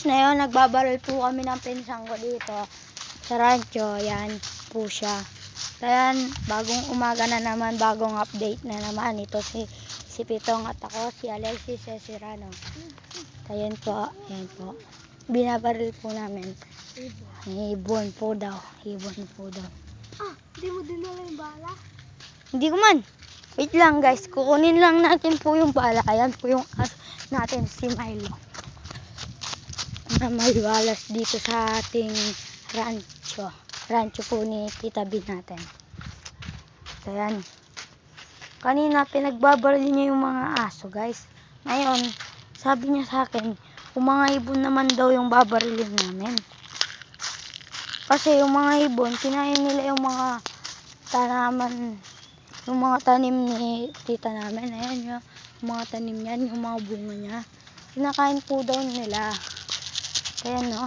na yun, nagbabaril po kami ng pinsan ko dito sa rancho. Yan po siya. Ayan, bagong umaga na naman, bagong update na naman. Ito si Pitong at ako, si Alexis Cesirano. Ayan po, ayan po. Binabaril po namin. Ibon po daw. Ibon po daw. Hindi mo dinala yung bala? Hindi ko man. Wait lang guys, kukunin lang natin po yung bala. Ayan po yung as natin, si Milo. Na may balas dito sa ating rancho. Rancho po ni Tita B natin. Ayan. Kanina pinagbabaril niya yung mga aso guys. Ngayon, sabi niya sa akin, kung mga ibon naman daw yung babarilin namin. Kasi yung mga ibon, kinain nila yung mga tanaman, yung mga tanim ni tita namin. Ayan yung mga tanim yan, yung mga bunga niya. Kinakain po daw nila. Kaya no,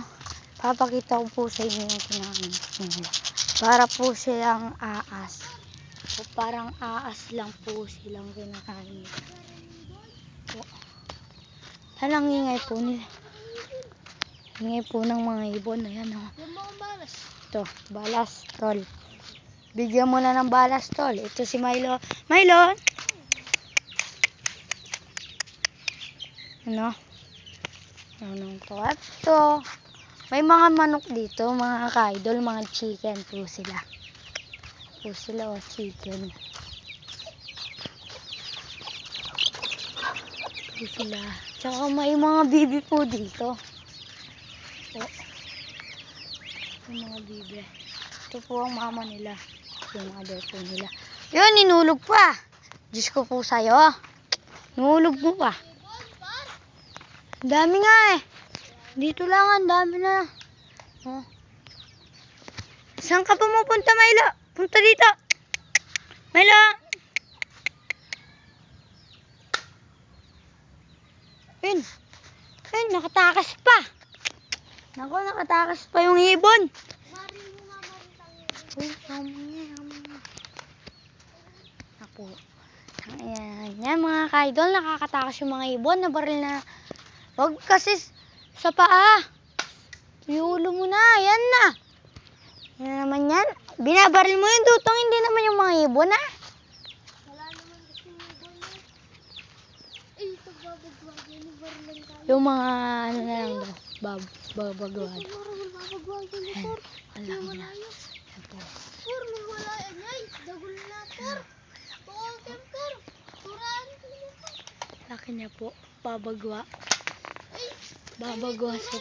papakita ko po sa inyo yung kinain nila. Para po silang aas. O parang aas lang po silang kinakain nila. O, halang ingay po nila. Ingay po ng mga ibon. Ayan o. Ito, balas, tol. Bigyan mo na ng balas, tol. Ito si Milo. Milo! Ano? Anong to? Ito. May mga manok dito, mga ka-idol, mga chicken po sila. Po sila o chicken. Po sila. Tsaka may mga bibi po dito. Po. Yung mga bibi. Ito po ang mama nila. Yung mother po nila. Yun, ninulog pa. Diyos ko po sa'yo. Nulog mo pa. Dami nga eh. Dito lang, ang dami na. Oh. Saan ka pumupunta, Milo? Punta dito. Milo. Yun. Yun, nakatakas pa. Naku, nakatakas pa yung ibon. Uy, ako. Ayan. Yan mga ka-idol, nakakatakas yung mga ibon. Nabaril na. Wag kasi sa paa. Iulo mo na. Yan na. Yan naman yan. Binabaril mo yung dutong. Hindi naman yung mga ibon ha. Wala naman kasi yung ibon na. Eh, ito babagwag. Yan yung barilan tayo. Yung mga ano na lang daw. Babagwag. Ito marahol babagwag. Yan, Por. Ang laki na. Yan po. Por, may wala yan. Ay, dagol na, Por. Tuwagan, Por. Turaan ko na, Por. Laki niya po. Babagwa. Babagwa sa